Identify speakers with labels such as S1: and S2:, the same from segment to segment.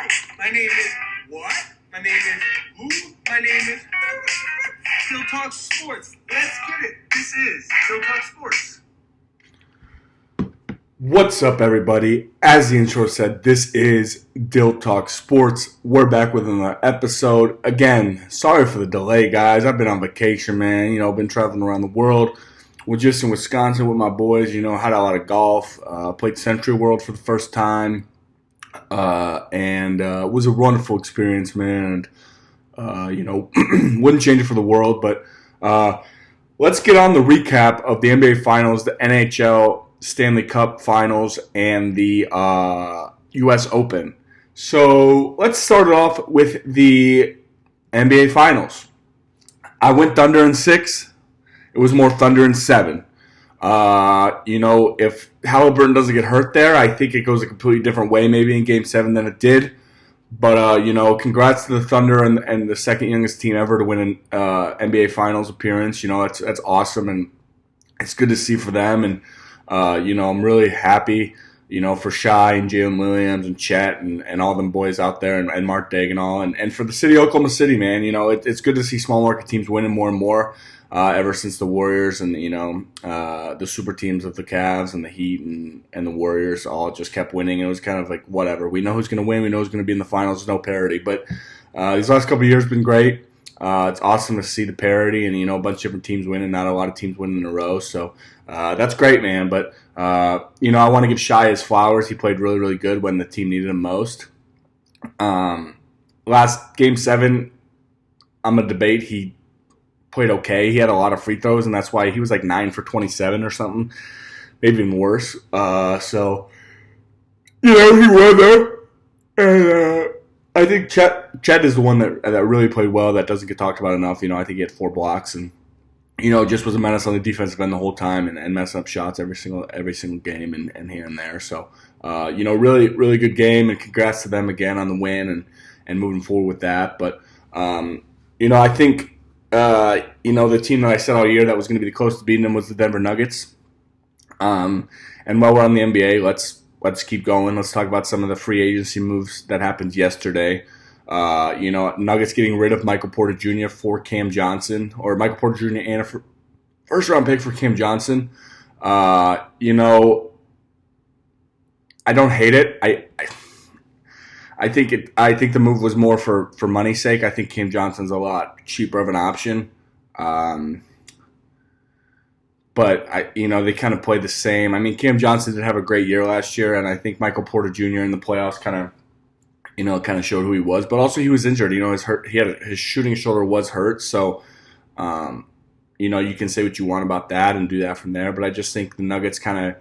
S1: Hi, my name is what? My name is who? My name is Still Talk Sports. Let's get it. This is Still Talk Sports.
S2: What's up, everybody? As the intro said, this is Dill Talk Sports. We're back with another episode. Again, sorry for the delay, guys. I've been on vacation, man. Been traveling around the world. We're just in Wisconsin with my boys. Had a lot of golf. Played Century World for the first time. And it was a wonderful experience, man. And, wouldn't change it for the world. But let's get on the recap of the NBA Finals, the NHL Stanley Cup Finals, and the U.S. Open. So let's start it off with the NBA Finals. I went Thunder in 6. It was more Thunder in 7. If Halliburton doesn't get hurt there, I think it goes a completely different way maybe in Game 7 than it did. But, congrats to the Thunder and the second youngest team ever to win an NBA Finals appearance. That's awesome, and it's good to see for them. And I'm really happy, for Shai and Jalen Williams and Chet and all them boys out there and Mark Daigneault and for the city of Oklahoma City, man. It's good to see small market teams winning more and more ever since the Warriors and, the super teams of the Cavs and the Heat and the Warriors all just kept winning. It was kind of like, whatever. We know who's going to win. We know who's going to be in the finals. There's no parity. But these last couple of years have been great. It's awesome to see the parity and, a bunch of different teams winning, not a lot of teams winning in a row. So that's great, man. But, I want to give Shai his flowers. He played really, really good when the team needed him most. Last Game 7, I'm going to debate. He played okay. He had a lot of free throws, and that's why he was like 9 for 27 or something, maybe even worse. He won there. And I think Chet is the one that really played well that doesn't get talked about enough. I think he had 4 blocks and, just was a menace on the defensive end the whole time and messing up shots every single game and here and there. So, really, really good game, and congrats to them again on the win and moving forward with that. But, I think, the team that I said all year that was going to be the closest to beating them was the Denver Nuggets. And while we're on the NBA, let's keep going. Let's talk about some of the free agency moves that happened yesterday. Nuggets getting rid of Michael Porter Jr. for Cam Johnson, or Michael Porter Jr. and a first-round pick for Cam Johnson. I don't hate it. I think the move was more for money's sake. I think Cam Johnson's a lot cheaper of an option. But they kind of played the same. I mean, Cam Johnson did have a great year last year, and I think Michael Porter Jr. in the playoffs kind of showed who he was. But also he was injured. His shooting shoulder was hurt. So, you can say what you want about that and do that from there. But I just think the Nuggets kind of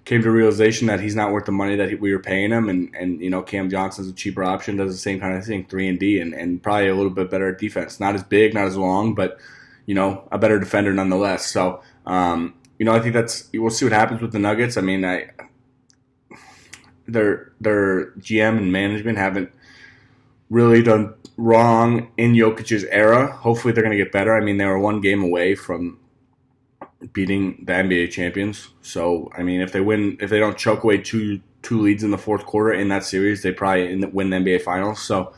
S2: came to a realization that he's not worth the money that we were paying him, and Cam Johnson's a cheaper option, does the same kind of thing, 3-and-D, and probably a little bit better at defense. Not as big, not as long, but a better defender nonetheless. So I think we'll see what happens with the Nuggets. I mean, their GM and management haven't really done wrong in Jokic's era. Hopefully they're going to get better. I mean, they were 1 game away from beating the NBA champions. So, I mean, if they don't choke away two leads in the fourth quarter in that series, they probably win the NBA Finals. So,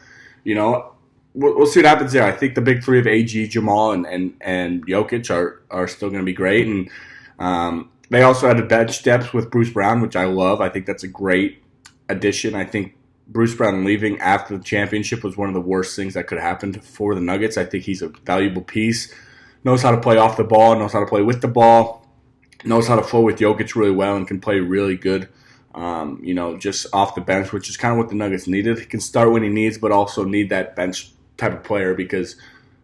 S2: we'll see what happens there. I think the big three of AG, Jamal, and Jokic are still going to be great. And they also had a bench depth with Bruce Brown, which I love. I think that's a great addition. I think Bruce Brown leaving after the championship was one of the worst things that could happen for the Nuggets. I think he's a valuable piece. Knows how to play off the ball, knows how to play with the ball, knows how to flow with Jokic really well, and can play really good, just off the bench, which is kind of what the Nuggets needed. He can start when he needs, but also need that bench type of player because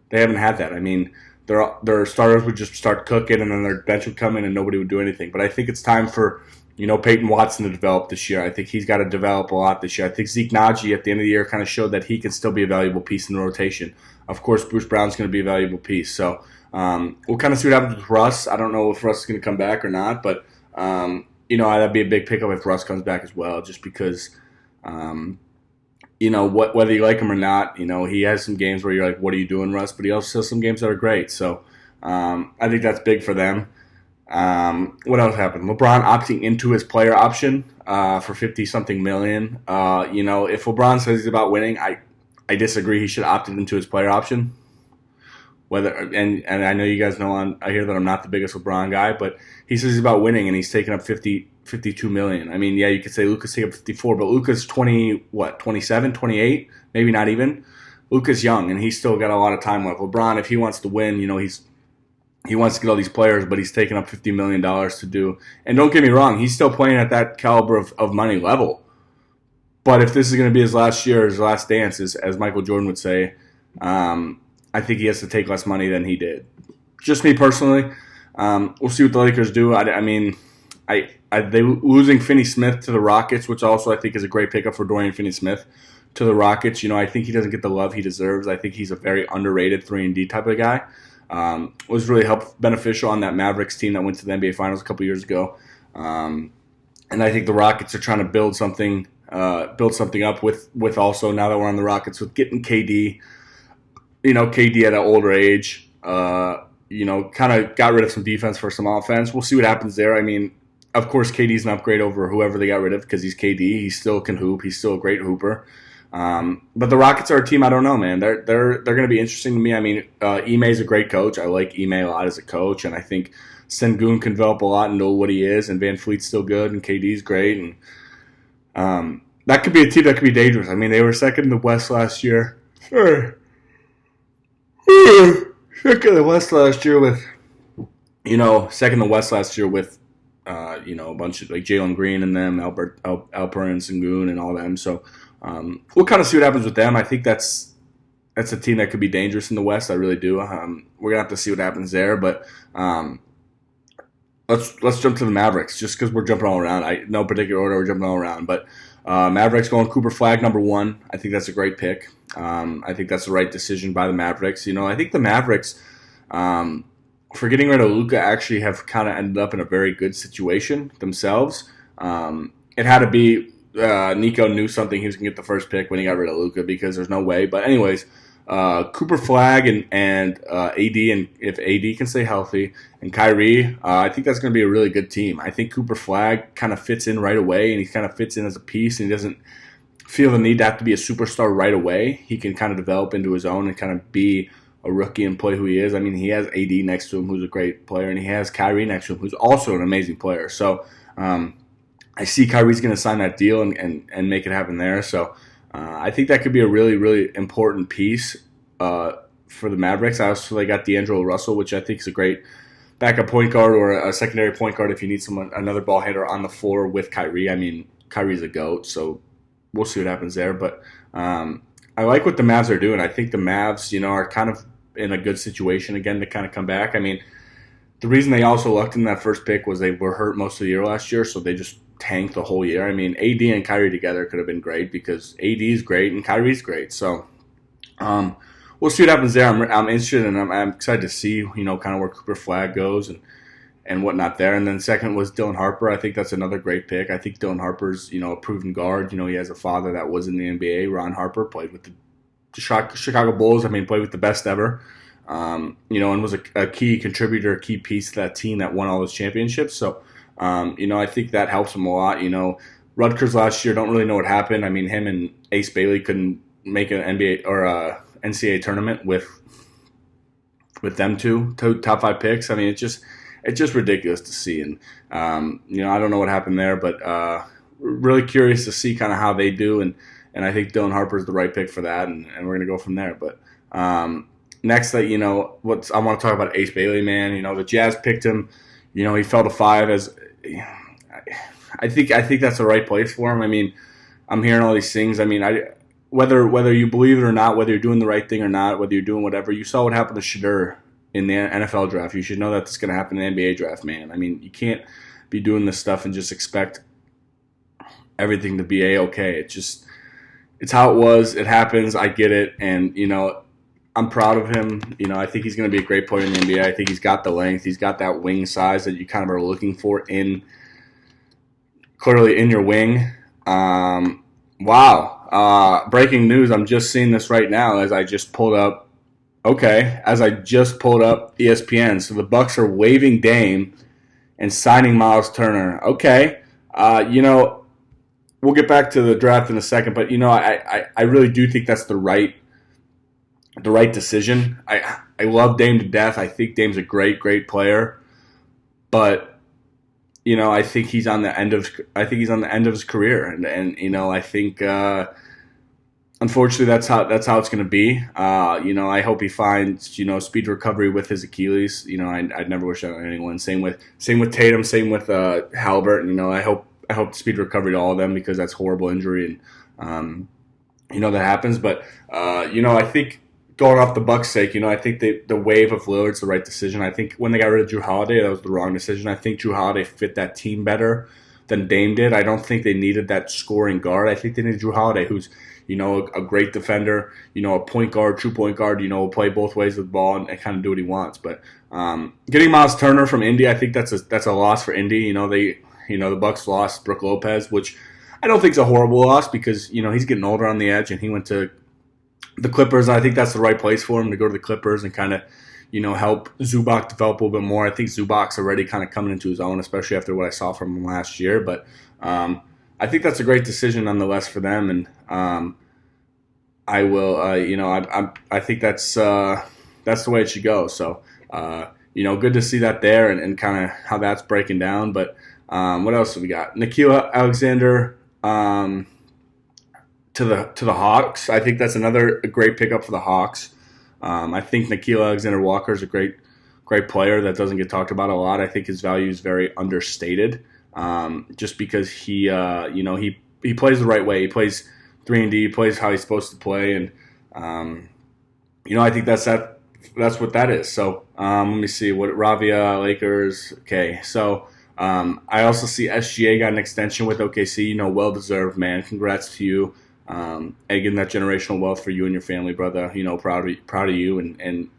S2: they haven't had that. I mean, their starters would just start cooking, and then their bench would come in and nobody would do anything. But I think it's time for, Peyton Watson to develop this year. I think he's got to develop a lot this year. I think Zeke Naji at the end of the year kind of showed that he can still be a valuable piece in the rotation. Of course, Bruce Brown's going to be a valuable piece. So we'll kind of see what happens with Russ. I don't know if Russ is going to come back or not, but, that'd be a big pickup if Russ comes back as well, just because, whether you like him or not, he has some games where you're like, what are you doing, Russ? But he also has some games that are great. So I think that's big for them. What else happened? LeBron opting into his player option for 50-something million. If LeBron says he's about winning, I disagree. He should opt into his player option. And I know you guys know I hear that I'm not the biggest LeBron guy, but he says he's about winning and he's taking up 52 million. I mean, yeah, you could say Luka's taking up 54, but Luka's 27, 28, maybe not even. Luka's young and he's still got a lot of time left. LeBron, if he wants to win, he wants to get all these players, but he's taking up $50 million to do. And don't get me wrong, he's still playing at that caliber of money level. But if this is going to be his last year, his last dance, as Michael Jordan would say, I think he has to take less money than he did. Just me personally. We'll see what the Lakers do. They losing Finney-Smith to the Rockets, which also I think is a great pickup for Dorian Finney-Smith to the Rockets. I think he doesn't get the love he deserves. I think he's a very underrated 3-and-D type of guy. Was really beneficial on that Mavericks team that went to the NBA Finals a couple years ago. And I think the Rockets are trying to build something up with also, now that we're on the Rockets, with getting KD. KD at an older age, kind of got rid of some defense for some offense. We'll see what happens there. I mean, of course, KD's an upgrade over whoever they got rid of because he's KD. He still can hoop. He's still a great hooper. But the Rockets are a team I don't know, man. They're going to be interesting to me. I mean, Ime's a great coach. I like Ime a lot as a coach, and I think Sengun can develop a lot into what he is, and Van Fleet's still good, and KD's great. And that could be a team that could be dangerous. I mean, they were second in the West last year. Sure. Second in the West last year with, a bunch of like Jalen Green and them, Alper and Sengun and all them. So we'll kind of see what happens with them. I think that's a team that could be dangerous in the West. I really do. We're gonna have to see what happens there. But let's jump to the Mavericks, just because we're jumping all around. No particular order, we're jumping all around. But Mavericks going Cooper Flag number 1. I think that's a great pick. I think that's the right decision by the Mavericks. I think the Mavericks, for getting rid of Luka, actually have kind of ended up in a very good situation themselves. It had to be Nico knew something he was going to get the first pick when he got rid of Luka, because there's no way. But anyways, Cooper Flag and AD, and if AD can stay healthy, and Kyrie, I think that's going to be a really good team. I think Cooper Flag kind of fits in right away, and he kind of fits in as a piece, and he doesn't feel the need to have to be a superstar right away. He can kind of develop into his own and kind of be a rookie and play who he is. I mean, he has AD next to him, who's a great player, and he has Kyrie next to him, who's also an amazing player. So I see Kyrie's going to sign that deal and make it happen there. So I think that could be a really, really important piece for the Mavericks. I also got D'Angelo Russell, which I think is a great backup point guard or a secondary point guard if you need another ball handler on the floor with Kyrie. I mean, Kyrie's a GOAT, so we'll see what happens there. But I like what the Mavs are doing. I think the Mavs, are kind of in a good situation again to kind of come back. I mean, the reason they also lucked in that first pick was they were hurt most of the year last year, so they just tanked the whole year. I mean, AD and Kyrie together could have been great because AD is great and Kyrie's great. So we'll see what happens there. I'm interested and I'm excited to see, kind of where Cooper Flag goes and whatnot there. And then second was Dylan Harper. I think that's another great pick. I think Dylan Harper's, a proven guard. He has a father that was in the NBA. Ron Harper played with the Chicago Bulls. I mean, played with the best ever. And was a key contributor, key piece to that team that won all those championships. So, I think that helps him a lot. Rutgers last year, don't really know what happened. I mean, him and Ace Bailey couldn't make an NBA or a NCAA tournament with them two top 5 picks. I mean, it's just ridiculous to see. And, I don't know what happened there, but really curious to see kind of how they do. And I think Dylan Harper is the right pick for that, and we're going to go from there. But next, I want to talk about Ace Bailey, man. The Jazz picked him. He fell to 5 as I think that's the right place for him. I mean, I'm hearing all these things. I mean, whether you believe it or not, whether you're doing the right thing or not, whether you're doing whatever, you saw what happened to Shadur in the NFL draft. You should know that that's going to happen in the NBA draft, man. I mean, you can't be doing this stuff and just expect everything to be A-okay. It's how it was. It happens. I get it. And, I'm proud of him. I think he's going to be a great player in the NBA. I think he's got the length. He's got that wing size that you kind of are looking for clearly in your wing. Wow. Breaking news. I'm just seeing this right now as I just pulled up ESPN. So the Bucks are waiving Dame and signing Miles Turner. Okay, we'll get back to the draft in a second, but I really do think that's the right decision. I love Dame to death. I think Dame's a great player, but I think he's on the end of his career, and I think unfortunately that's how it's going to be. I hope he finds speed recovery with his Achilles. I'd never wish that on anyone. Same with Tatum. Same with Halliburton. I hope speed recovery to all of them, because that's horrible injury, and that happens. But I think, going off the Bucks' sake, I think the wave of Lillard's the right decision. I think when they got rid of Drew Holiday, that was the wrong decision. I think Drew Holiday fit that team better than Dame did. I don't think they needed that scoring guard. I think they needed Drew Holiday, who's a great defender, a point guard, true point guard, will play both ways with the ball and kind of do what he wants. But getting Miles Turner from Indy, I think that's a loss for Indy. The Bucks lost Brook Lopez, which I don't think is a horrible loss, because he's getting older on the edge, and he went to the Clippers. I think that's the right place for him to go to the Clippers and kind of, help Zubac develop a little bit more. I think Zubac's already kind of coming into his own, especially after what I saw from him last year. But I think that's a great decision nonetheless for them, and I will, I think that's the way it should go. So, good to see that there, and kind of how that's breaking down. But what else have we got? Nickeil Alexander. To the Hawks. I think that's another great pickup for the Hawks. I think Nickeil Alexander-Walker is a great player that doesn't get talked about a lot. I think his value is very understated, just because he plays the right way. He plays 3-and-D. He plays how he's supposed to play, and I think that's what that is. So let me see what Ravia Lakers. Okay, so I also see SGA got an extension with OKC. Well deserved, man. Congrats to you. Egging that generational wealth for you and your family, brother. Proud of you, and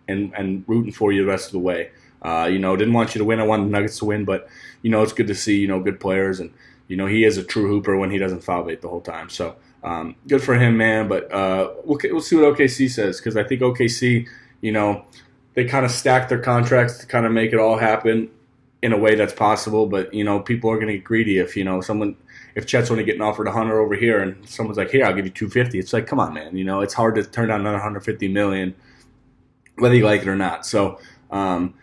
S2: rooting for you the rest of the way. Didn't want you to win. I wanted the Nuggets to win, but it's good to see good players, and he is a true hooper when he doesn't foul bait the whole time. So good for him, man. But we'll see what OKC says, because I think OKC, they kind of stack their contracts to kind of make it all happen in a way that's possible. But people are going to get greedy if Chet's only getting offered $100 over here, and someone's like, "Here, I'll give you $250." It's like, come on, man. It's hard to turn down another $150 million, whether you like it or not. So, again,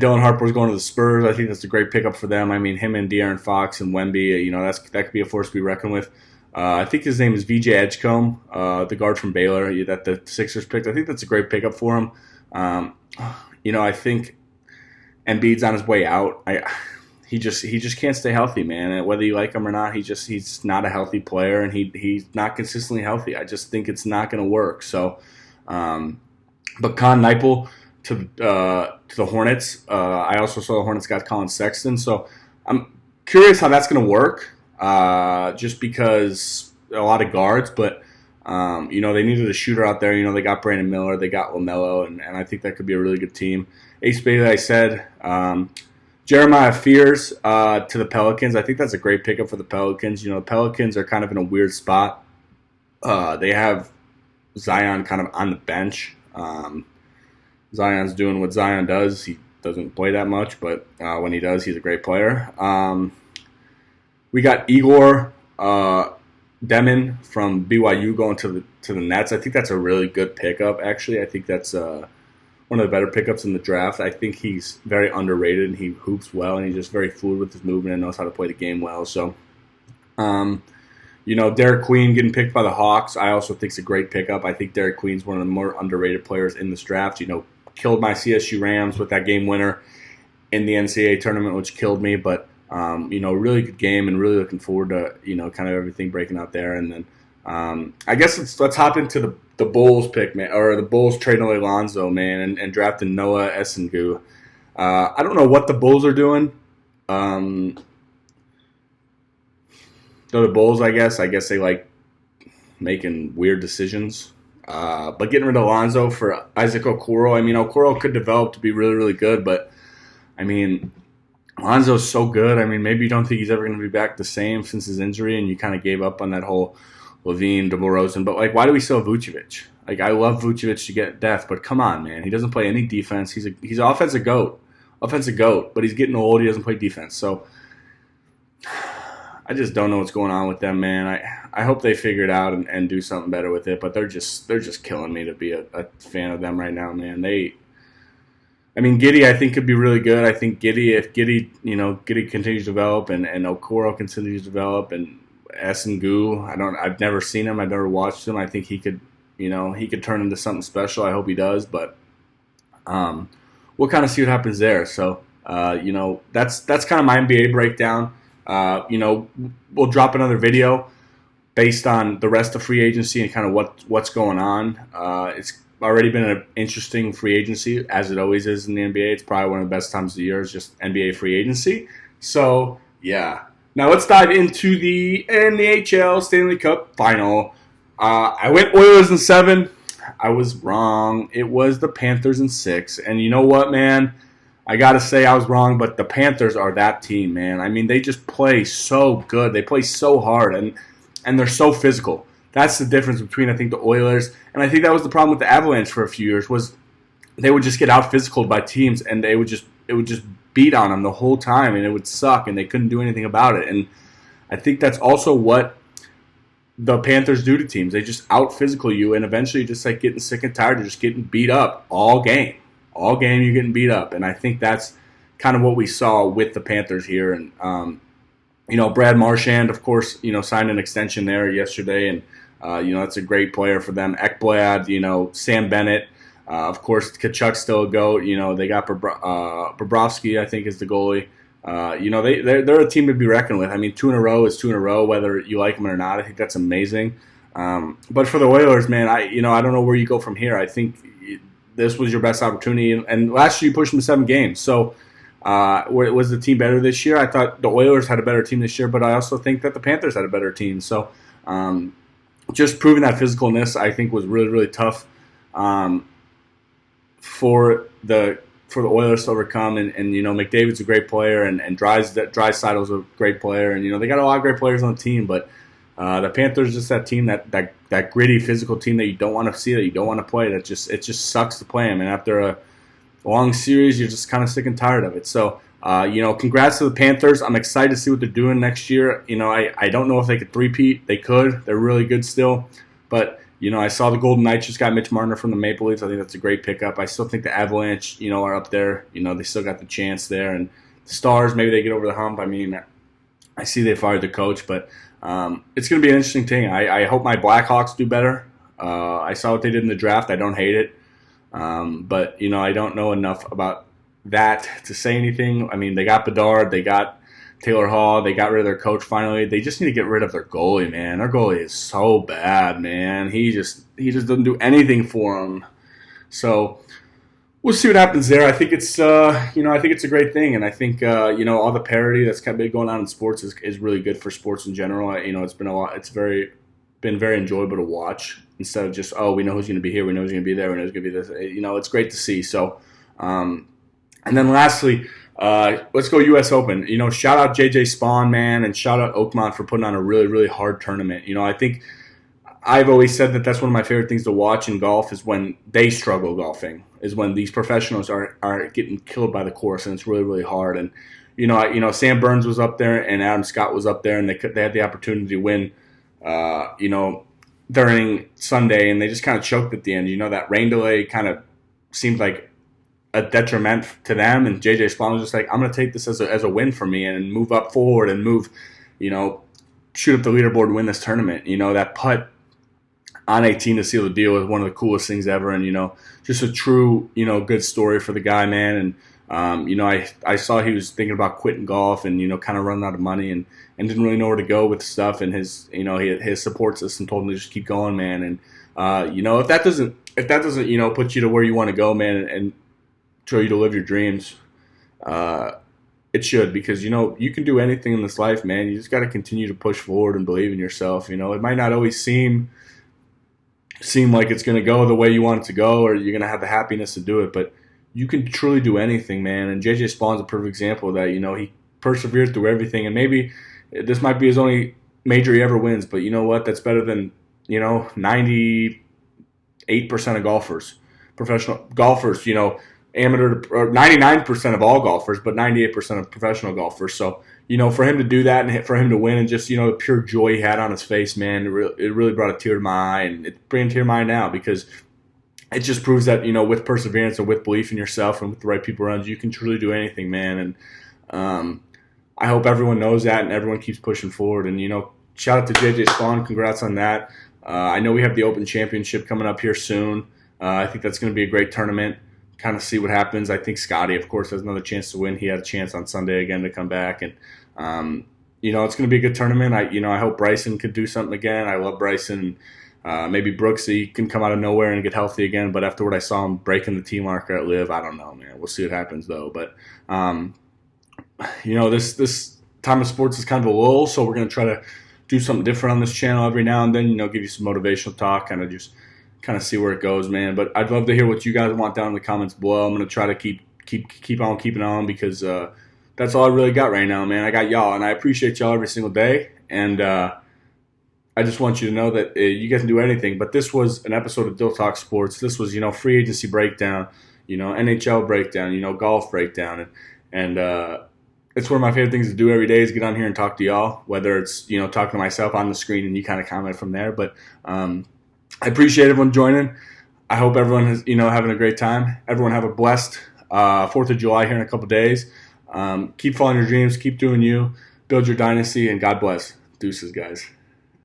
S2: Dylan Harper's going to the Spurs. I think that's a great pickup for them. I mean, him and De'Aaron Fox and Wemby, that could be a force to be reckoned with. I think his name is VJ Edgecombe, the guard from Baylor that the Sixers picked. I think that's a great pickup for him. I think Embiid's on his way out. He just can't stay healthy, man. And whether you like him or not, he's not a healthy player, and he's not consistently healthy. I just think it's not going to work. So, but Con Neipel to the Hornets. I also saw the Hornets got Colin Sexton. So I'm curious how that's going to work. Just because a lot of guards, but they needed a shooter out there. They got Brandon Miller, they got LaMelo, and I think that could be a really good team. Ace Bailey, I said. Jeremiah Fears to the Pelicans. I think that's a great pickup for the Pelicans. The Pelicans are kind of in a weird spot. They have Zion kind of on the bench. Zion's doing what Zion does. He doesn't play that much, but when he does, he's a great player. We got Igor Demon from BYU going to the Nets. I think that's a really good pickup, actually. I think that's one of the better pickups in the draft. I think he's very underrated, and he hoops well, and he's just very fluid with his movement and knows how to play the game well. So, Derek Queen getting picked by the Hawks, I also think is a great pickup. I think Derek Queen's one of the more underrated players in this draft. Killed my CSU Rams with that game winner in the NCAA tournament, which killed me, but really good game, and really looking forward to, kind of everything breaking out there. And then I guess let's hop into the Bulls pick, man, or the Bulls trading away Lonzo, man, and drafting Noah Essengu. I don't know what the Bulls are doing. They're the Bulls, I guess. I guess they like making weird decisions. But getting rid of Lonzo for Isaac Okoro, Okoro could develop to be really, really good, but Lonzo's so good. Maybe you don't think he's ever going to be back the same since his injury, and you kind of gave up on that whole Levine, DeMar Rosen. But, why do we still have Vucevic? I love Vucevic to get death, but come on, man. He doesn't play any defense. He's offensive GOAT. offensive GOAT, but he's getting old. He doesn't play defense. So I just don't know what's going on with them, man. I hope they figure it out and do something better with it. But they're just killing me to be a fan of them right now, man. Giddy, I think, could be really good. I think if Giddy continues to develop and Okoro continues to develop and Sengun, I've never seen him. I've never watched him. I think he could turn into something special. I hope he does. But we'll kind of see what happens there. So, that's kind of my NBA breakdown. We'll drop another video based on the rest of free agency and kind of what's going on. It's already been an interesting free agency, as it always is in the NBA. It's probably one of the best times of the year is just NBA free agency. So, yeah. Now let's dive into the NHL Stanley Cup final. I went Oilers in 7. I was wrong. It was the Panthers in 6. And you know what, man? I got to say I was wrong, but the Panthers are that team, man. They just play so good. They play so hard, and they're so physical. That's the difference between, I think, the Oilers. And I think that was the problem with the Avalanche for a few years was they would just get out-physicaled by teams, and it would just beat on them the whole time, and it would suck, and they couldn't do anything about it. And I think that's also what the Panthers do to teams. They just out-physical you, and eventually you're just like getting sick and tired of just getting beat up all game. All game you're getting beat up. And I think that's kind of what we saw with the Panthers here. And, Brad Marchand, of course, signed an extension there yesterday, and that's a great player for them. Ekblad, Sam Bennett, of course, Kachuk's still a GOAT. They got Bobrovsky, I think, is the goalie. They're a team to be reckoned with. 2 in a row is 2 in a row, whether you like them or not. I think that's amazing. But for the Oilers, man, I don't know where you go from here. I think this was your best opportunity, and last year you pushed them to 7 games. So was the team better this year? I thought the Oilers had a better team this year, but I also think that the Panthers had a better team. So just proving that physicalness, I think, was really, really tough for the Oilers to overcome. And McDavid's a great player, and Draisaitl's a great player, and they got a lot of great players on the team. But the Panthers just that team, that gritty, physical team that you don't want to see, that you don't want to play. It just sucks to play them. And after a long series, you're just kind of sick and tired of it. So, congrats to the Panthers. I'm excited to see what they're doing next year. I don't know if they could three-peat. They could. They're really good still. But, I saw the Golden Knights just got Mitch Marner from the Maple Leafs. I think that's a great pickup. I still think the Avalanche, are up there. They still got the chance there. And the Stars, maybe they get over the hump. I see they fired the coach, but it's going to be an interesting thing. I hope my Blackhawks do better. I saw what they did in the draft. I don't hate it. But, I don't know enough about that to say anything. They got Bedard. They got Taylor Hall. They got rid of their coach finally. They just need to get rid of their goalie, man. Their goalie is so bad, man. He just doesn't do anything for them. So we'll see what happens there. I think it's I think it's a great thing, and I think all the parity that's kind of been going on in sports is really good for sports in general. It's been a lot. It's been very enjoyable to watch instead of just we know who's going to be here, we know who's going to be there, we know who's going to be this. It's great to see. So, and then lastly, let's go U.S. Open. Shout out JJ Spawn, man, and shout out Oakmont for putting on a really, really hard tournament. I think I've always said that that's one of my favorite things to watch in golf is when they struggle golfing, is when these professionals are getting killed by the course, and it's really, really hard. And Sam Burns was up there and Adam Scott was up there, and they had the opportunity to win, during Sunday, and they just kind of choked at the end. That rain delay kind of seemed like a detriment to them, and JJ Spawn was just like, I'm going to take this as a win for me and move up forward and move, shoot up the leaderboard and win this tournament. That putt on 18 to seal the deal is one of the coolest things ever, and just a true good story for the guy, man. And I saw he was thinking about quitting golf and kind of running out of money and didn't really know where to go with stuff, and his support system told him to just keep going, man. And if that doesn't put you to where you want to go, man, and show you to live your dreams, it should, because you can do anything in this life, man. You just got to continue to push forward and believe in yourself. It might not always seem like it's going to go the way you want it to go, or you're going to have the happiness to do it, but you can truly do anything, man. And JJ Spawn's a perfect example of that. He persevered through everything, and maybe this might be his only major he ever wins, but you know what? That's better than 98% of golfers, professional golfers, amateur or 99% of all golfers, but 98% of professional golfers. So, for him to do that and for him to win and just, the pure joy he had on his face, man, it really brought a tear to my eye, and it's bringing a tear to my eye now because it just proves that, with perseverance and with belief in yourself and with the right people around you, you can truly do anything, man. And I hope everyone knows that and everyone keeps pushing forward. And, shout out to JJ Spawn. Congrats on that. I know we have the Open Championship coming up here soon. I think that's going to be a great tournament. Kind of see what happens. I think Scotty, of course, has another chance to win. He had a chance on Sunday again to come back. And, it's going to be a good tournament. I hope Bryson could do something again. I love Bryson. Maybe Brooksy can come out of nowhere and get healthy again. But after what I saw him breaking the T marker at Live, I don't know, man. We'll see what happens, though. But, this time of sports is kind of a lull, so we're going to try to do something different on this channel every now and then, give you some motivational talk, kind of see where it goes, man. But I'd love to hear what you guys want down in the comments below. I'm going to try to keep on keeping on because that's all I really got right now, man. I got y'all, and I appreciate y'all every single day. And I just want you to know that you guys can do anything. But this was an episode of Dill Talk Sports. This was, free agency breakdown, NHL breakdown, golf breakdown. And it's one of my favorite things to do every day is get on here and talk to y'all, whether it's, talking to myself on the screen and you kind of comment from there. But I appreciate everyone joining. I hope everyone is, having a great time. Everyone have a blessed 4th of July here in a couple days. Keep following your dreams. Keep doing you. Build your dynasty. And God bless. Deuces, guys.